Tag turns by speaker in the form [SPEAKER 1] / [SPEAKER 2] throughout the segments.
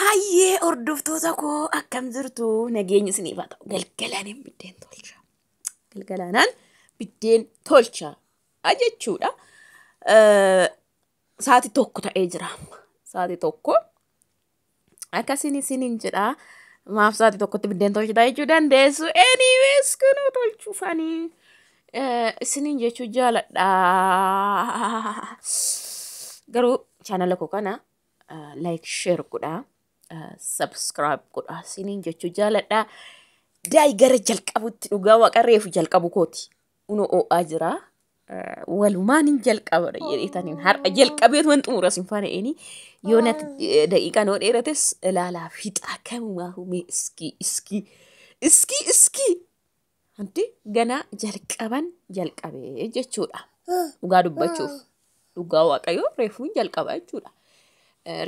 [SPEAKER 1] Hayyee hordoftoota koo akkam jirtu nageenyi isiniif haa ta'u galgalaan biddeen tolcha. Galgalaanaan biddeen tolcha jechuudha. Sa'aatii tokko ta'ee jira. Sa'aatii tokko akkasiin isiniin jedha. Maaf sa'aatii tokkotti biddeen tolchitaa jechuu dandeessu. Anyways kunuu tolchuufanii isiniin jechuu jaaladha. Garuu chaanala koo kana like share godha. Subscribe godha isiniin jechuu jaaladha. Daa'ii gara jalqabutti dhugaa waaqa reefu jalqabu kooti. Unoo oo'aa jira. Walumaan hin jalqabadha jedheetaniin har'a jalqabeetu waan xumura sin faana'eenii yoo natti daqiiqaa noo dheerates ilaalaa fixaa kamumaa humee iskii hanti ganaa jalqabee jechuudha. Dhugaa dubbachuuf dhugaa waaqayyoo reefuun jalqaba jechuudha.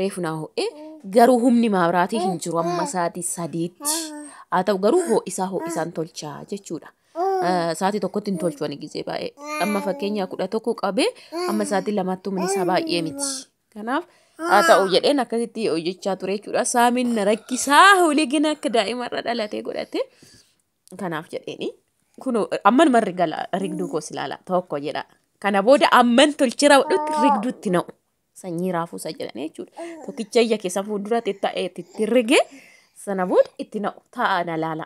[SPEAKER 1] Reefu naa ho'ee garuu humni maabiraatii hin jiru amma sa'aatii sadiitti haa ta'u garuu ho'isaan tolchaa jechuudha. Sa'aatii tokkotti hin tolchu ani gisee baay'ee amma fakkeenyaa 11 qabee amma sa'aatii 2tti humni isaa baay'ee miti. Kanaaf haa ta'u jedheen akkasitti hojjechaa ture jechuudha. Saamiin na rakkisaa holee gina akka daa'imarra dhalatee godhate. Kanaaf jedheeni kun amman marri gala rigduu koos ilaala tokko jedha. Kana booda amman tolchira wadhutti rigduutti na'u. Sanyii raafuusa jedhanii jechuudha. Tokkicha iyya keessa fuulduratti ta'ee itti rigee sana booda itti na'u ta'a na laala.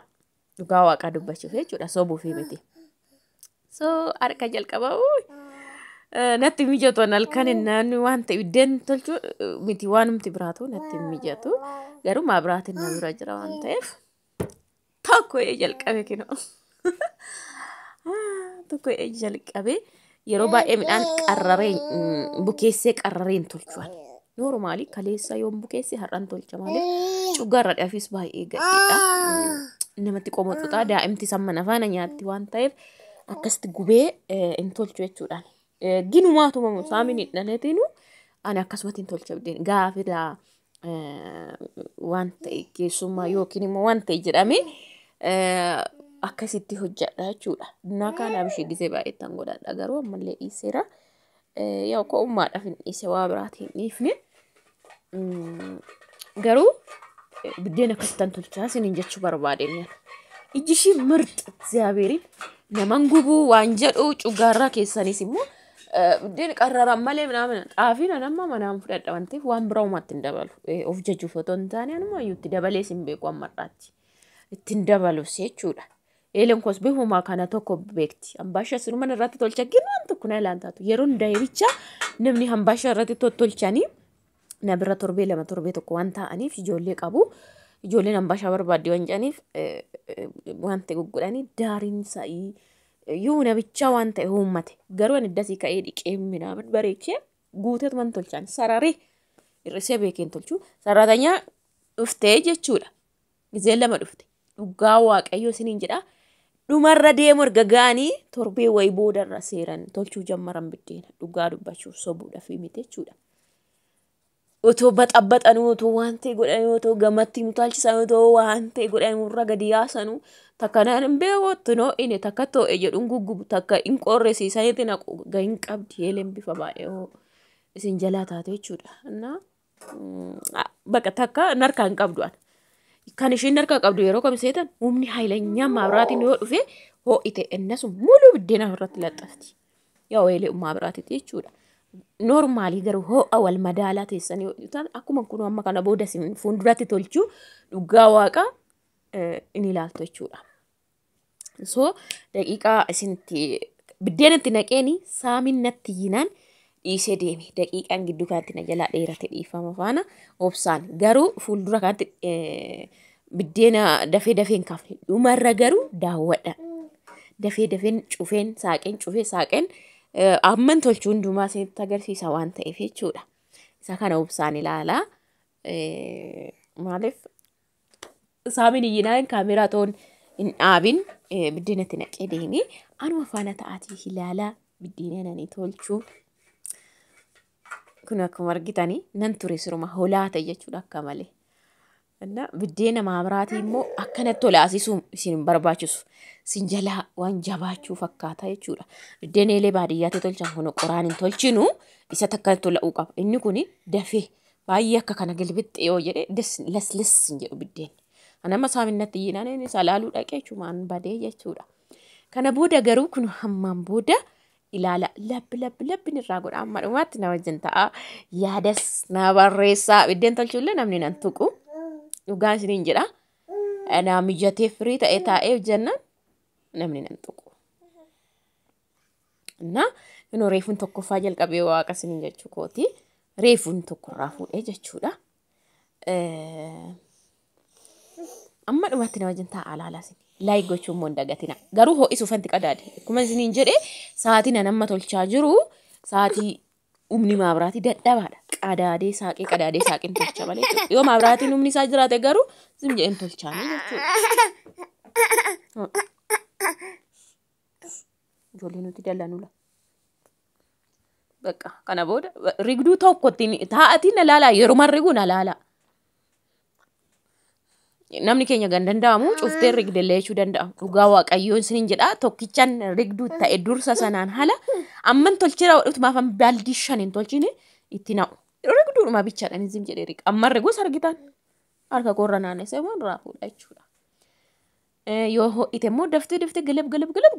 [SPEAKER 1] Dhugaa waaqaa dubbachuuf jechuudha sobuufi miti. So harka jalqaba natti mijatu halkan innaan waan ta'e biddeen tolchuu miti waan humti biraatu natti mijatu. Garuu maabiraatiin na bira jira waan ta'eef tokko jalqabe kinoo. Tokko jalqabe. Yeroo baay'ee midhaan qarrareen bukeessee qarrareen tolchuan. Noormaali kaleessa yoon bukeesse har'aan tolcha malee cuggaarradhaafis baay'ee gadhiidha. Namatti qomoxutaa daa'imti samman afaan nyaatti waan ta'eef akkasitti gubee hin tolchu jechuudhaan. Ginumaatuma saamiin hin dhalateenu ani akkasumatti hin tolcha biddeen gaafira waan ta'e keessummaa yookiin immoo waan ta'e jedhamee akkasitti hojjedha jechuudha. Innaa kaanaaf ishee gisee baay'eettan godhadha garuu ammallee dhiiseera. Yaa ko'ummaadhaaf hin dhiise waa biraatiin dhiifne. Garuu biddeen akkasittan tolchaa isiniin jechuu barbaadeen. Ijji ishii mirxi Ziyaabeeriin naman gubuu waan jedhu cuggaarraa keessanis immoo biddeen qarraraan malee midhaan xaafii nama manaan fudhadha waan ta'eef waan biraa uumatti hin dabalu. Of jajuuf otoo hin taane anuma itti dabalee sin beeku ammarraatti. Ittiin dabalus jechuudha. Eeleen kos beekumaa kana tokko beekti. Hambaashaa siruman irratti tolcha ginu waan tokko na ilaantaatu. Yeroo hundaa'eericha namni hambaashaa irratti tolchanii na bira torbee lama torbee tokko waan ta'aniif ijoollee qabu. Ijoolleen hambaashaa barbaadde waan jedhaniif waan ta'e gugudhanii daariin sa'ii yoo nabichaa waan ta'e uummate. Garuu ani dasii ka'ee dhiqee midhaan bareechee guuteetu waan tolchan sararee irrisee beekeen tolchuu sararatanyaa dhuftee jechuudha. Gizeen lama dhufte. Dhugaa waaqayyoo isiniin jedhaa. Dhumarra deemu erga ga'anii torbee wayii boodarra seeran tolchuu jammaran biddeena dhugaa dubbachuuf sobuudhaaf miti jechuudha. Otoo baxabbaxanuu otoo waan ta'e godhanii otoo gamatti nu taalchisan otoo waan ta'e godhanii irra gadi yaasanuu takka naan hin beekottu noo inni takka too'e jedhuun guggubu takka hin qorrisiisaniitti naqu gahin qabdi eeleen bifa baay'ee isin jalaa taate jechuudha. Bakka takka narkaa hin qabdu ana. Kan ishiin harkaa qabdu yeroo kam seetan humni haayileenyaa maabiraatiin yoo dhufe ho'ite innas muluu biddeena irratti laxxafti. Yaa weelee maabiraatiiti jechuudha. Noormaalii garuu ho'a wal madaalaa teessanii hojjetan akkuma kun amma kana booda fuulduratti tolchuu dhugaa waaqa in ilaaltu jechuudha. So daqiiqaa isinitti biddeena itti naqeeni saamiin natti yinaan dhiisee deeme daqiiqaan gidduu kanatti na jalaa dheerate dhiifama faana obsaan garuu fuuldura kanatti biddeena dafee hin kaafne dhumarra garuu daawwadha. Dafeen cufeen saaqeen amman tolchuu hundumaa isinitti agarsiisa waan ta'eef jechuudha. Isa kana obsaan ilaalaa. Maaliif saamiin iyyinaan kaameraa toon hin dhaabin biddeenatti naqee deeme anuma faana ta'aatii ilaalaa biddeena nani tolchuu. Kun akkuma argitanii nan ture siruma holaa ta'e jechuudha akka malee. Biddeena maabiraatii immoo akkanatti tolaasisuu isin barbaachisu. Sin jalaa waan jabaachuu fakkaata jechuudha. Biddeen eelee baadiyyaatti tolchan kun qoraan hin tolchinu isa takka tola'uu qaba. Inni kun dafee baay'ee akka kana gilbixxee yoo jedhe lesles hin jedhu biddeen. Anama saaminatti yinaan salaaluu dhaqee chumaan badee jechuudha. Kana booda garuu kun hammaan booda ilaala labbi irraa godha amma dhumaatti na wajjin ta'a yaadas na barreessaa biddeen tolchuullee namni nan tuqu dhugaa isiniin jedha. Ana mijatee firii ta'ee taa'ee jennaan namni nan tuqu. Na inoo reefuun tokkoffaa jalqabee waaqa isiniin jechuu kooti. Reefuun tokkorraa fuudhee jechuudha. Amma dhumaatti na wajjin ta'a alaalaa isin. Laayik gochuun moo hin dagatina. Garuu ho'isuuf anti qadaade. Akkuma isiniin jedhee sa'aatiin anamma tolchaa jiru sa'aatii humni maabiraatii dadhabaadha. Qadaadee saaqin tolcha malee. Yoo maabiraatiin humni isaa jiraate garuu sim jedheen tolchaanii jechuudha. Ijoollee nuti dallanula. Bakka kana booda rigduu tokkotti taa'atiin alaalaa yeroo riguu alaalaa. Namni keenya gan danda'amu cuftee rigdelee jechuu danda'a. Dhugaa waaqayyoon isiniin jedha tokkichaan rigduu ta'e dursa sanaan hala amman tolchira wadhutuma afan baaldii 5 tolchine itti na'u. Rigduudhuma bichaadhaan isin jedhee riqa. Amma rigus argitan harka korra naannessee waan raafuudha jechuudha. Yoo ho'ite immoo daftee galab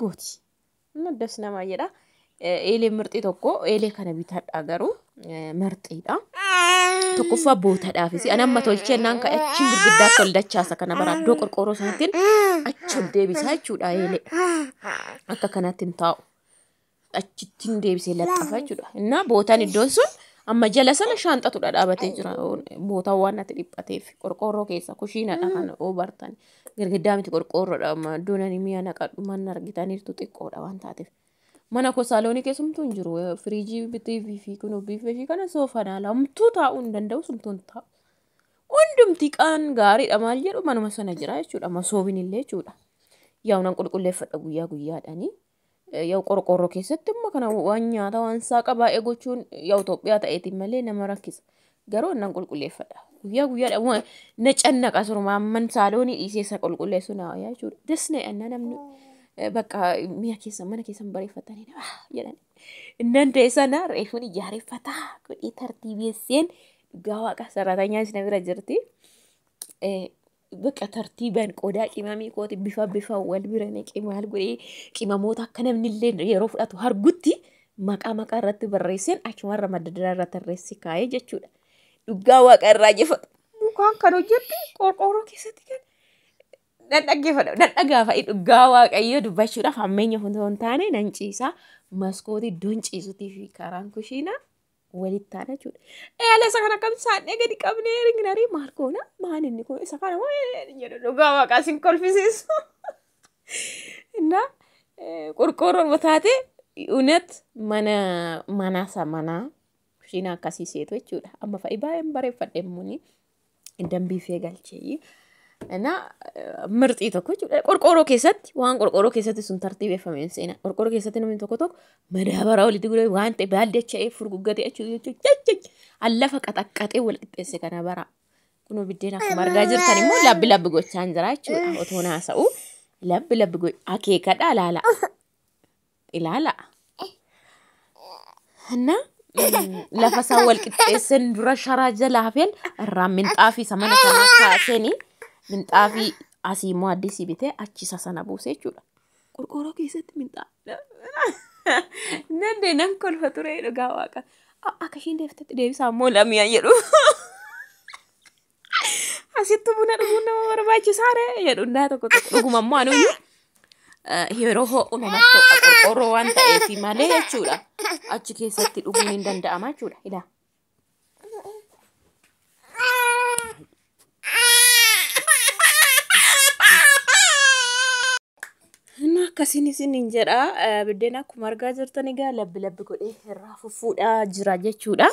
[SPEAKER 1] gooti. Naddas namaa jedha. Eelee mirxii tokko eelee kana bitadhaa garuu mirxiidha. Tokkoffaa bootadhaafis anamma tolchennaan ka achiin gurguddaa toldachaasa kana baraddoo qorqoorroo sanattiin achi deebisaa jechuudha eelee. Akka kanatti hin taa'u. Achittiin deebisee laxxafa jechuudha. Innaa bootaan iddoon sun amma jala sana shaanxatudha dhaabatee jira. Bootaan waan natti dhiphateef qorqoorroo keessa kushiinadha kan oobartan. Girgiddaa miti qorqoorroodha amma doonanii mi'a naqadhu manna argitaniirtu xiqqoodha waan taateef. Mana ko saaloonii keessumtuu hin jiru. Firiijii bitee fi kunoo biifee kana soofaan ala humtuu taa'uu hin danda'u sumtuun taa'u. Hundumti qaan gaariidha maal jedhu manuma sana jira jechuudha. Masoobiin illee jechuudha. Yaa unan qulqulleeffadha guyyaadhaanii. Yaa qorqoorroo keessatti immoo kana waan nyaata waan saaqa baay'ee gochuun yaa Itoophiyaa ta'eetiin malee nama rakkisa. Garuu unan qulqulleeffadha. Guyyaadhaan na cannaqa surumaa amman saaloonii dhiiseessa qulqulleessu naa jechuudha. Dasna anna namni. Bakka mi'a keessa mana keessan bareeffatanii jedhan. Innan ta'e sana reefuun ijaareffataa godhee tartiibeesseen dhugaa waaqa sararatanyaa isin bira jirti. Bakka tartiibaan qodaa qimamii kooti bifa wal bira naqee maal godhee qimamoota akka namni illee yeroo fudhatu argutti maqaa irratti barreesseen achumarra madda irra tarreessi kaa'ee jechuudha. Dhugaa waaqa irraa jeffatu. Mukaan kan hojjetti qorqoorroo keessatti kan. Dhagaafa dhugaa waaqayyoo dubbachuudhaaf hammeenya hin taane nan ciisa maskootii iddoon ciisuutii fi karaan kushiinaa walitti taana jechuudha. Eela isa kana kam saadhee gadi qabnee ringinarii maal goona maan inni kun isa kana jedhu dhugaa waaqaa sin kolfisiisu. Innaa qorqoorroon taate unet mana kushiinaa akkasii seetu jechuudha. Amma fa'i baay'een bareeffadhe muni dambiifee galchee. Na mirxii tokko jechuudha. Qorqoorroo keessatti waan qorqoorroo keessatti sun tartiibeffameen seena. Qorqoorroo keessatti namni tokko madaabara walitti guree waan ta'e baaldi acha'ee furguggatee jechuudha. Allafa qaxaqqatee wal qixxeesse kana bara. Kunoo biddeen akkuma argaa jirtan immoo labbi gochaan jira jechuudha. Otoo naasa'u labbi gocha akeekadha ilaala. Na lafa isaa wal qixxeessan dura sharaa jalaa hafeen irraan minxaafii isa mana kanaa kaasanii. Minxaafii asii immoo addisii bitee achisa sana buuse jechuudha. Qorqoorroo keessatti minxaafii. Nan kolfa ture dhugaa waaqa. Akka ishiin deebisaa immoo lammiyaa jedhu. Asitti buna dhuguun nama barbaachisaadha jedhu hundaa tokko dhuguma immoo anuyyuu yeroo ho'u namatti to'a qorqoorroo waan ta'eef malee jechuudha. Achi keessatti dhuguun hin danda'ama jechuudha. Ilaa. Akkasiin isiniin jedha biddeen akkuma argaa jirtan egaa labbi godhee irraa fuffuudhaa jira jechuudha.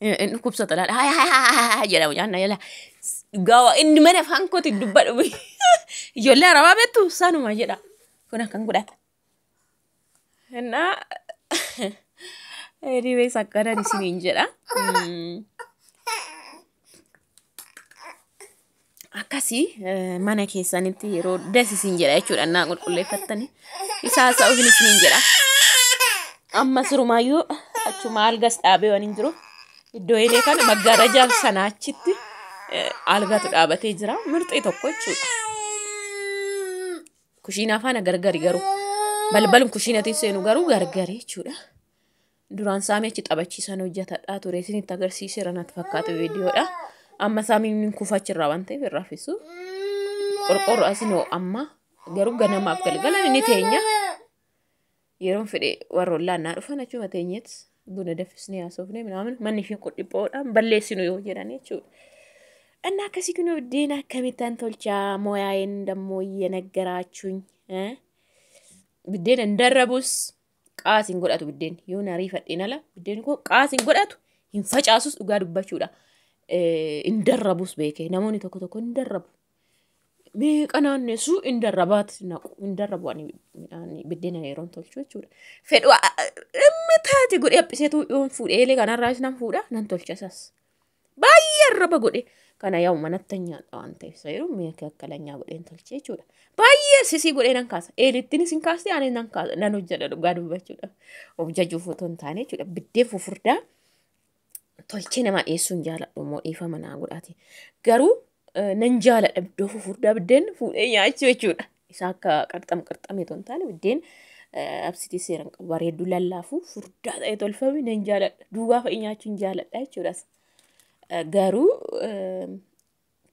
[SPEAKER 1] Inni kubsata laadha jedhamu nyaanna jala gawa inni mana afaan kooti dubbadhu ijoollee arabaa beektu sanuma jedha kun akkan godhata. Innaa dhiibee sakkaadhaan isiniin jedha. Akkasii mana keessanitti yeroo dasisin jedha jechuudha naa qulqulleeffattanii isaa sa'uufin isiniin jedha. Amma surumaayyuu achuma algas dhaabee waan hin jiru. Iddoo eelee kana maggaarajaa sanaachitti algatu dhaabatee jira. Mirxii tokko jechuudha. Kushiinaa faana gargari garuu. Balbalum kushiinatti seenu garuu gargari jechuudha. Duraan saamii achi taphachiisan hojjetadhaa ture. Isinitti agarsiiseera natti fakkaatu viidiyoodha. Amma saamiin kufachirraa waan ta'eef irraa fisu. Qorqorro asinoo amma garuu ganamaaf galgala inni teenya. Yeroon fedhe warroon laannaa dhufan achuma teenyeet buna daffisnee haasofnee ምናምን manni isheen qodhiphoodhaan balleessinu yoo jedhan jechuudha. እና ከዚህ ግን ወዴና ከሚታን ተልቻ ሞያዬን ደሞ እየነገራችሁኝ ብዴን እንደረቡስ ቃሲን ጎዳቱ ብዴን የሆነ አሪፈዴናላ ብዴን እኮ ቃሲን ጎዳቱ ይንፈጫሱስ ኡጋ ዱባችሁዳ እንደረቡስ በከ ነሞኒ ተኮ ተኮ እንደረቡ ቢቀናነሱ እንደረባት ነው እንደረቧኒ ብዴን የሮን ተልቾቹ ፈዱ እምታቲ ጎዴ አፕሴቱ ዮን ፉድ ኤሌ ጋናራሽ ናም ፉዳ ናን ተልቻሳስ ባየረበ ጎዴ kana yaa'u manatanya waan ta'eef sayru meekakkalanya godheen tolchee jechuudha. Baay'ee sisii godhee nan kaasa. Eelittiin isin kaastee ani nan kaasa nan hojjedha dhugaa dubbachuudha. Of jajuu fotoon taane jechuudha. Biddeen fufurdaa tolchee nama dhiyeessuun jaaladhu immoo dhiifama naa godhaati. Garuu nan jaaladha biddoo fufurdaa biddeen fuudhee nyaachuu jechuudha. Isaa akka qarxamee toon taane biddeen absitii seeran qabu bareedduu lallaafuu furdaa ta'ee tolfame nan jaaladha. Duugaa fa'i nyaachuun jaaladha jechuudha. Garuu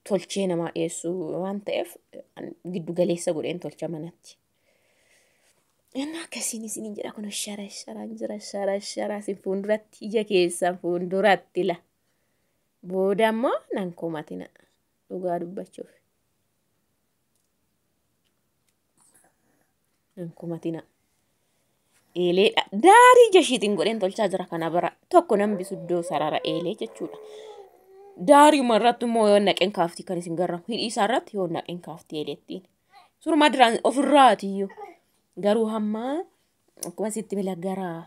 [SPEAKER 1] tolchee nama dhiyeessu waan ta'eef giddu galeessa godheen tolcha manatti. Inni akkasiin isin jedha kun sharasharaan jira sharasharaa isin fuulduratti ija keessan fuulduratti la. Booda immoo nan komatina dhugaa dubbachuuf. Nan komatina. Eeleedha. Daarii jashiitiin godheen tolchaa jira kana bara tokko nan bisuddoo sarara eelee jechuudha. Dari marratti immoo yoo naqeen kaaftii kan isin garramu hidhii isaarratti yoo naqeen kaaftii eeleettiin. Suruma diraan ofirraatiyyuu garuu hamma akkuma sitti mila garaa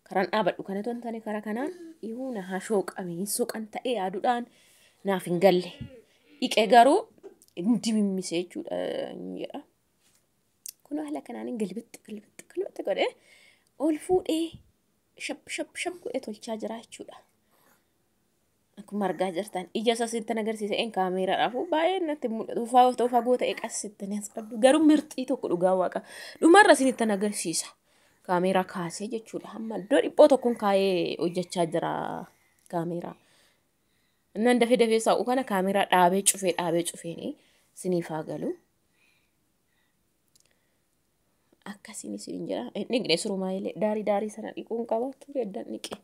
[SPEAKER 1] karaan dhaabadhu kana tontane kara kanaan ihuuna hashoo qabee soqan ta'ee yaaduudhaan naaf hin galle. Dhiqee garuu hindi mimmisee jechuudha jedha. Kun haala kanaan gilbitti godhee ol fuudhee shap godhee tolchaa jira jechuudha. Akkuma argaa jirtan ija sasitti agarsiisa en kaameraadhaafu baay'ee natti mul'atu fagoo ta'e qasitti as qabdu garuu mirxii tokko dhugaa waaqa dhumarra isinitti agarsiisa kaameraa kaasee jechuudha hamma iddoo dhiphoo tokkoon kaayee hojjechaa jira kaameraa nan dafee saa'u kana kaameraa dhaabee cufeeni siniifaa galu akkasiin isin jira inni surumaa illee daarii sana dhiquun qaba ture eddan dhiqe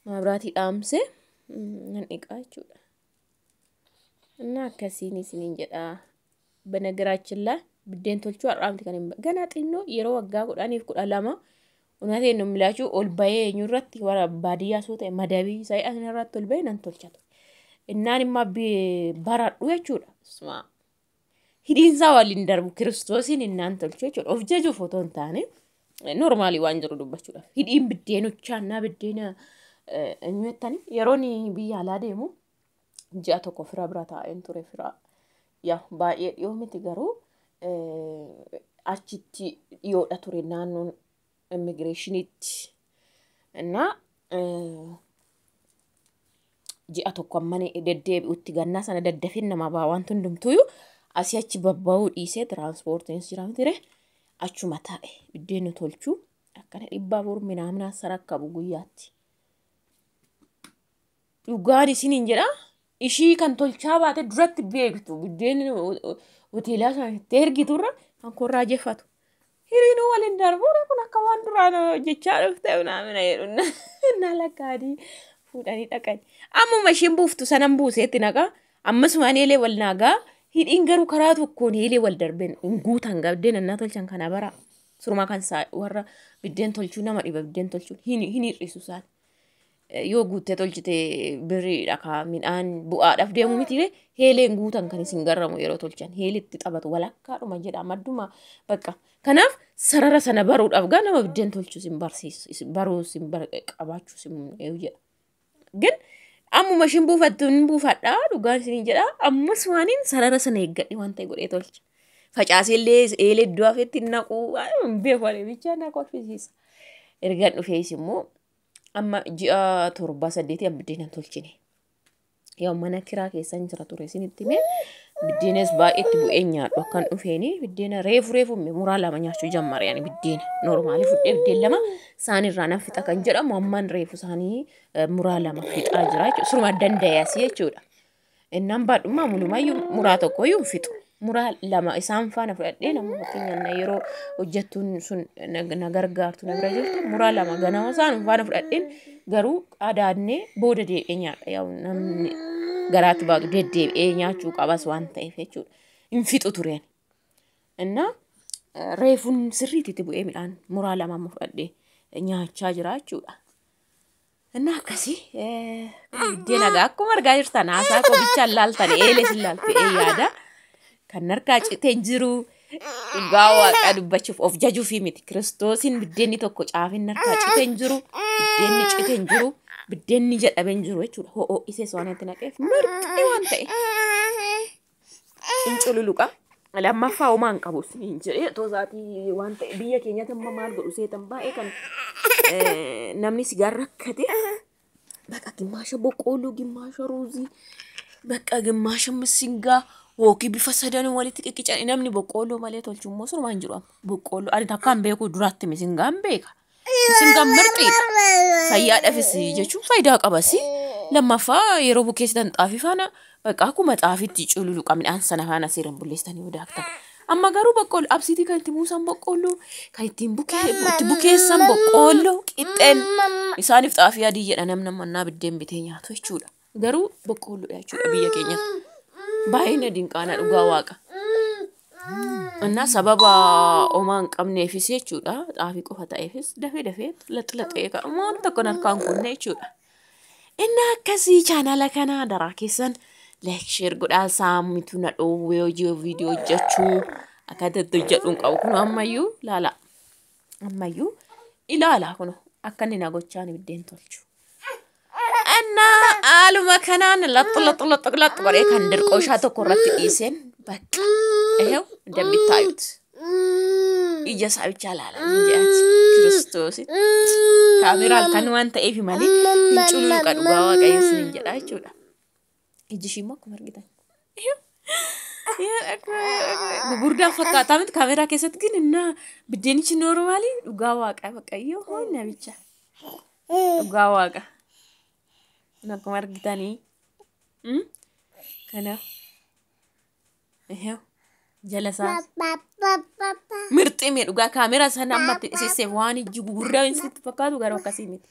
[SPEAKER 1] maabraatii dhaamsee nan dhiqaa jechuudha. እና akkasiin isin jedha በነገራችን ላይ ብዴን ተልቹ አራምቲ ከነም ገና ጢኖ የሮ ወጋ ጎዳኒፍ ጎዳላማ ኡናቴ ነው የሚላችሁ ኦልባዬ ኙረት ወራ ባዲያ ሶተ መዳቢ ሳይ አነራት ኦልባዬ ነን ተልቻት እናንማ ባራዱ ያቹዳ ስማ ሂዲንዛ ዋሊን ደርቡ ክርስቶስን እናን ተልቹ ያቹ ኦፍጀጁ ፎቶን ታኔ ኖርማሊ ዋንጀሩ ዱባቹዳ ሂዲን ብዴኖቻና ብዴና እኝወታኒ የሮኒ ቢያላ ደሙ ጃቶ ኮፍራ ብራታ እንቱሬ ፍራ ያ ባየ ዮምቲ ገሩ አቺቲ ይወዳ ቱሬ ናኑን ኢሚግሬሽኒት እና ጃቶ ኮማኔ ደደብ ኡቲ ገና ሰነ ደደፊን ነማ ባዋንቱ እንደምቱዩ አሲያቺ በባው ዲሴ ትራንስፖርት ኢንሲራም ትሬ አቹ ማታኤ ቢዴኑ ቶልቹ አከነ ዲባቡር ምናምን አሰራካቡ ጉያቲ ኡጋዲ ሲኒን ጀራ እሺ kan tolchaa baate duratti beektu biddeen hoteelaa sana ergituurra ankorraa jeffatu hiriinuu waliin darbuudha kun akka waan duraan jechaa dhufte naamina jedhunna nalakaadii fuudhanii dhaqani ammuma isheen buuftu sanan buuseetti naqa ammasumaan eelee wal naagaa hidhiin garuu karaa tokkoon eelee wal darbeen guutan gabdeen annaa tolchan kana bara suruma kan warra biddeen tolchuu nama dhiba biddeen tolchuun hin hir'isu isaan yoo guutte tolchite birriidha ka midhaan bu'aadhaaf deemu mitire heeleen guutan kan isin garramu yeroo tolchan heelitti xabatu walakkaadhuma jedha madduma bakka kanaaf sarara sana baruudhaaf gaa nama biddeen tolchuu sin barsiisu baruu sin qabaachuu sin jedha ግን ammuma shin buufattuun buufadhaa dhugaan isin jedha ammas waaniin sarara sana eeggadhe waan ta'e godhee tolcha facaaseellee eelee iddoo afeetti naquu beekwalee bicha naquu afisiisa ergan dhufees immoo amma ji'a torba saddeeti abiddeena tolchine. Yaa mana kiraa keessan jira ture isinitti mee biddeenes baay'eetti bu'ee nyaadhu akkan dhufeeni biddeena reefu muraa lama nyaachuu jammare yani biddeena normaali fudhee biddeen lama isaanirraa nan fixa kan jedhamu ammaan reefu isaanii muraa lama fixaa jira jechuudha. Suruma danda'ees jechuudha. Innaan baadhummaa mulumayyuu muraa tokkoyyuu fixu. Muraa lama isaan faana fudhadhee nama fakkeenyaan yeroo hojjettuun sun na gargaartu na bira jirtu muraa lama ganama isaan faana fudhadheen garuu adaadnee booda deebi'ee nyaadha. Yaa namni garaatti baatu deddeebi'ee nyaachuu qabas waan ta'eef jechuudha. Hin fixu tureen. Innaa reefuun sirriitti bu'ee midhaan muraa lama amma fudhadhee nyaachaa jira jechuudha. Innaa akkasii biddeen hagaa akkuma argaa jirtan haasaa qobichaan laaltan eeles ilaalte yaada. Kan harkaa citee jiru dhugaa Waaqaa dubbachuuf of jajuufi miti. Kiristoosin biddeenni tokko caafin harkaa citee jiru, biddeenni citee jiru, biddeenni jedhamee jiru jechuudha. Ho'oo isees waan itti naqeef mirqii waan ta'e. Cincululuqa. Lammaffaa homaa hin qabu hin jedhee toosaatii waan ta'e biyya keenyatti amma maal godhu seetan baay'ee kan namni sigaarra rakkate bakka gimmaasha boqqolloo, gimmaasha ruuzii, bakka gimmaasha misingaa. Wooki bifa sadan walitti qiqqicanii namni boqqolloo malee tolchuu immoo sun waan jiru boqqolloo ani takkaan beeku duraatti misingaan beeka. Misingaan mirqiidha. Fayyaadhaafis jechuun faayidaa qabasi. Lammaffaa yeroo bukeessitan xaafii faana bakka akkuma xaafiitti cululuqa midhaan sana faana seeran bulleessanii wadaaktan. Amma garuu boqqolloo absiitii kan itti buusan boqqolloo kan ittiin bukeessan boqqolloo qixxeen isaaniif xaafii adii jedha namni mannaa biddeen bitee nyaatu jechuudha. Garuu boqqolloo jechuudha biyya keenyatti. Baay'ina dinqaana dhugaa Waaqa. Innaa sababa homaa hin qabneefis jechuudha. Xaafii qofa ta'eefis dafee laxlaxee waan tokko harkaan kunne jechuudha. Innaa akkasii chaanala kana daraa keessan leeksheer godhaa saamitu na dhoowwee hojii viidiyoo hojjechuu akkatti hojjedhuun qabu kun ammayyuu laala. Ammayyuu ilaala kun akka inni na gochaan biddeen tolchu. Aluma kanaan laxu godhee kan dirqooshaa tokko irratti dhiiseen bakka dabbittaayuuti. Ija isaa bichaa ilaalaa jedhati Kiristoosin. Kaameraan kan waan ta'eef malee hin cululuqa dhugaa Waaqayyo sin jedha jechuudha. Iji ishii immoo akkuma argitan. Gurguddaan fakkaataa miti kaameraa keessatti ግን እና biddeenichi noormaalii dhugaa Waaqayyo nabicha. Dhugaa Waaqa. Akkuma argitanii kana jala isaa mirxii dhugaa kaameraa sana ammatti dhiisee waan iji gurguddaa sitti fakkaatu garuu akkasii miti.